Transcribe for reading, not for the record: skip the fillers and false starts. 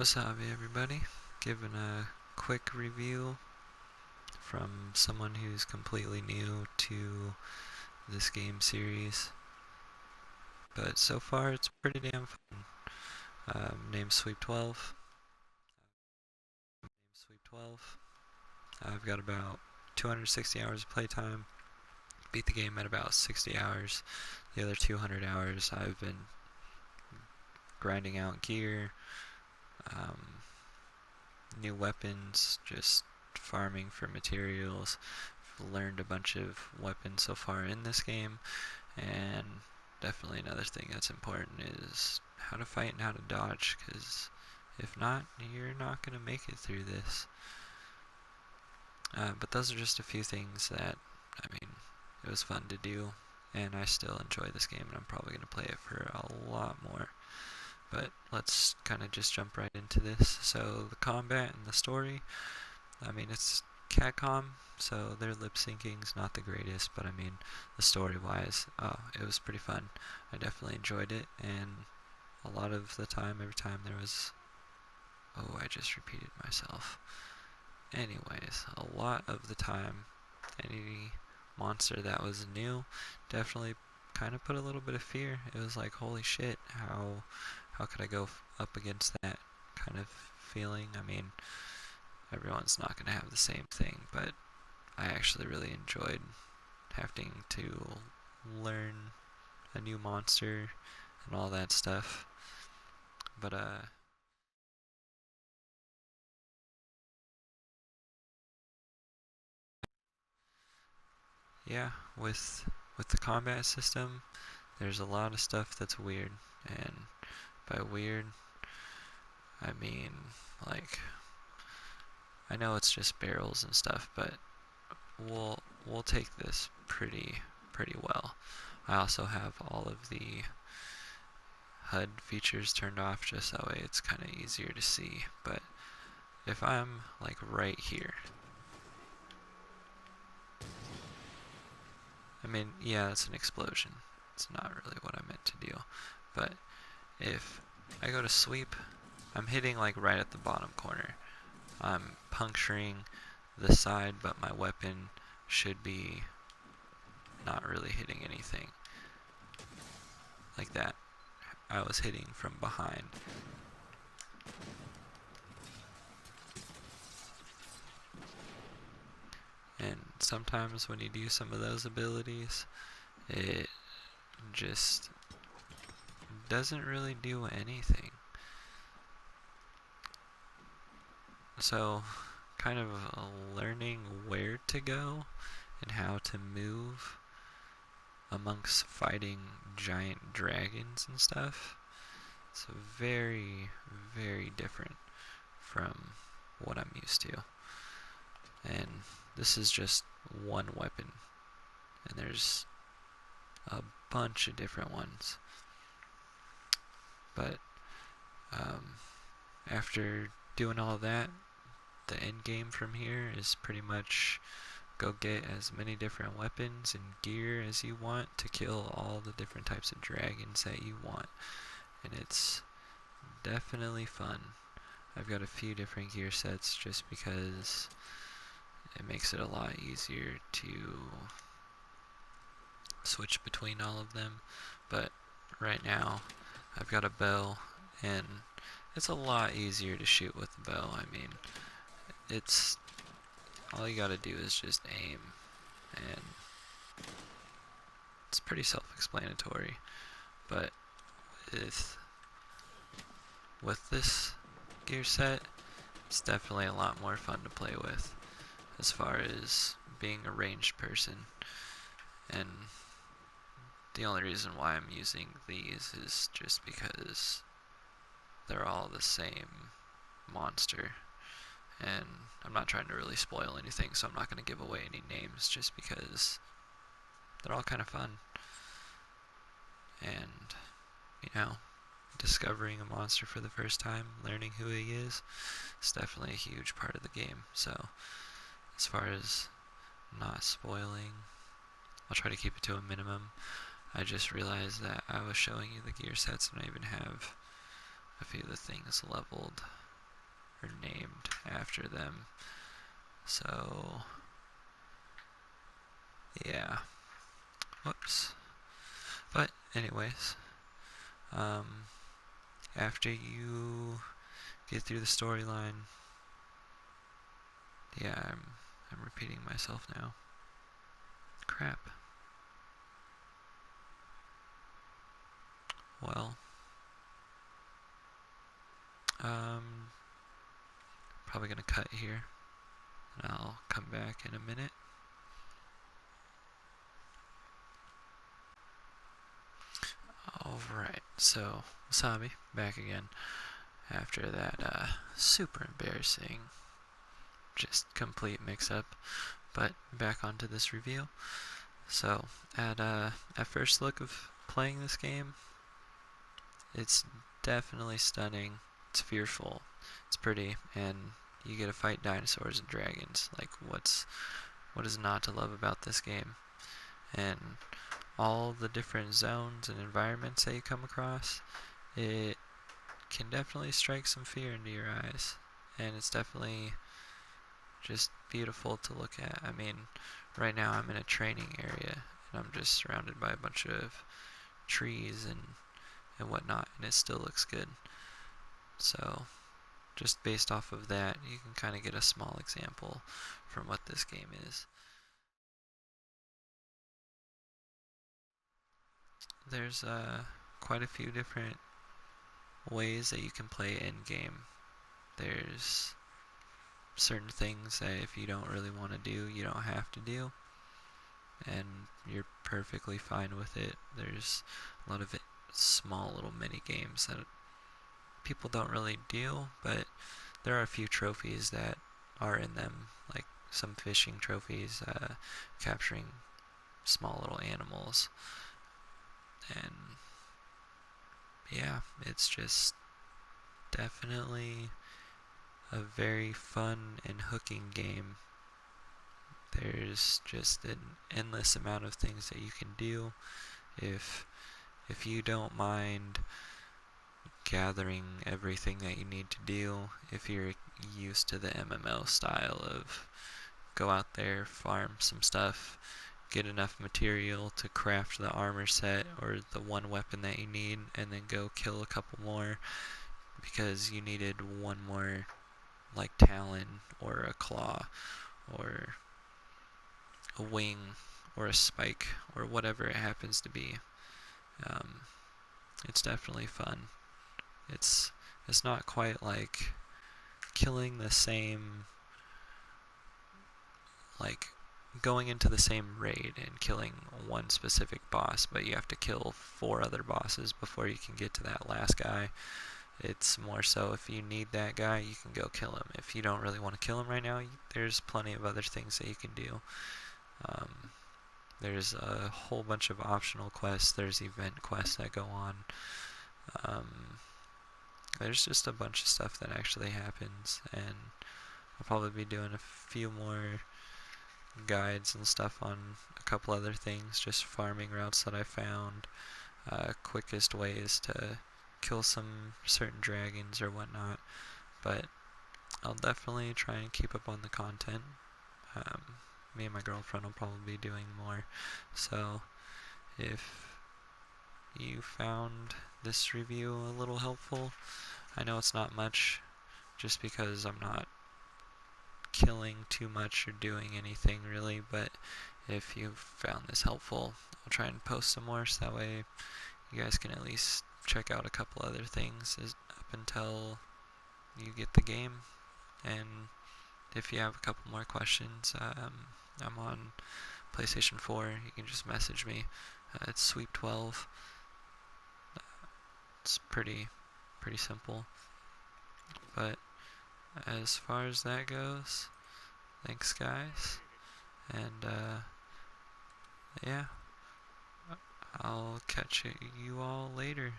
What's up, everybody? Giving a quick review from someone who's completely new to this game series, but so far it's pretty damn fun. Name's Sweep12. Sweep12. I've got about 260 hours of playtime. Beat the game at about 60 hours. The other 200 hours I've been grinding out gear, new weapons, just farming for materials. Learned a bunch of weapons so far in this game, and definitely another thing that's important is how to fight and how to dodge, because if not, you're not going to make it through this. But those are just a few things that, it was fun to do, and I still enjoy this game, and I'm probably going to play it for a lot more. But let's kind of just jump right into this. So the combat and the story, it's Catcom, so their lip syncing's not the greatest, but the story wise, it was pretty fun. I definitely enjoyed it, and a lot of the time, every time there was, I just repeated myself. Anyways, a lot of the time, any monster that was new definitely kind of put a little bit of fear. It was like, holy shit, how could I go up against that kind of feeling? Everyone's not going to have the same thing, but I actually really enjoyed having to learn a new monster and all that stuff. But yeah, with the combat system, there's a lot of stuff that's weird, and by weird, I mean like I know it's just barrels and stuff, but we'll take this pretty well. I also have all of the HUD features turned off just that way it's kind of easier to see. But if I'm like right here, yeah, it's an explosion. It's not really what I meant to do. But if I go to sweep, I'm hitting like right at the bottom corner. I'm puncturing the side, but my weapon should be not really hitting anything. Like that. I was hitting from behind. And sometimes when you do some of those abilities, it just doesn't really do anything. So, kind of learning where to go and how to move amongst fighting giant dragons and stuff. It's very, very different from what I'm used to. And this is just one weapon, and there's a bunch of different ones. But after doing all of that, the end game from here is pretty much go get as many different weapons and gear as you want to kill all the different types of dragons that you want. And it's definitely fun. I've got a few different gear sets just because it makes it a lot easier to switch between all of them. But right now I've got a bow, and it's a lot easier to shoot with the bow. It's all you gotta do is just aim, and it's pretty self-explanatory. But with this gear set, it's definitely a lot more fun to play with as far as being a ranged person. And the only reason why I'm using these is just because they're all the same monster. And I'm not trying to really spoil anything, so I'm not going to give away any names just because they're all kind of fun. And, discovering a monster for the first time, learning who he is definitely a huge part of the game. So, as far as not spoiling, I'll try to keep it to a minimum. I just realized that I was showing you the gear sets and I even have a few of the things leveled or named after them. So, yeah. Whoops. But anyways, after you get through the storyline, yeah, I'm repeating myself now. Crap. Well, probably gonna cut here, and I'll come back in a minute. Alright, so Wasabi, back again after that super embarrassing, just complete mix-up, but back onto this review. So, at first look of playing this game, it's definitely stunning, it's fearful, it's pretty, and you get to fight dinosaurs and dragons. Like, what is not to love about this game? And all the different zones and environments that you come across, it can definitely strike some fear into your eyes, and it's definitely just beautiful to look at. I mean, right now I'm in a training area, and I'm just surrounded by a bunch of trees and whatnot, and it still looks good. So, just based off of that, you can kind of get a small example from what this game is. There's quite a few different ways that you can play in-game. There's certain things that if you don't really want to do, you don't have to do, and you're perfectly fine with it. There's a lot of small little mini games that people don't really do, but there are a few trophies that are in them, like some fishing trophies, capturing small little animals, and yeah, it's just definitely a very fun and hooking game. There's just an endless amount of things that you can do if you don't mind gathering everything that you need to do. If you're used to the MMO style of go out there, farm some stuff, get enough material to craft the armor set or the one weapon that you need, and then go kill a couple more because you needed one more, like talon or a claw or a wing or a spike or whatever it happens to be. It's definitely fun. It's not quite like killing the same, like going into the same raid and killing one specific boss, but you have to kill 4 other bosses before you can get to that last guy. It's more so if you need that guy, you can go kill him. If you don't really want to kill him right now, there's plenty of other things that you can do. There's a whole bunch of optional quests. There's event quests that go on. There's just a bunch of stuff that actually happens, and I'll probably be doing a few more guides and stuff on a couple other things, just farming routes that I found, quickest ways to kill some certain dragons or whatnot, but I'll definitely try and keep up on the content. Me and my girlfriend will probably be doing more, so if you found this review a little helpful, I know it's not much, just because I'm not killing too much or doing anything really, but if you found this helpful, I'll try and post some more, so that way you guys can at least check out a couple other things up until you get the game. And if you have a couple more questions, I'm on PlayStation 4, you can just message me. It's Sweep12. It's pretty simple, but as far as that goes, thanks guys, and yeah, I'll catch you all later.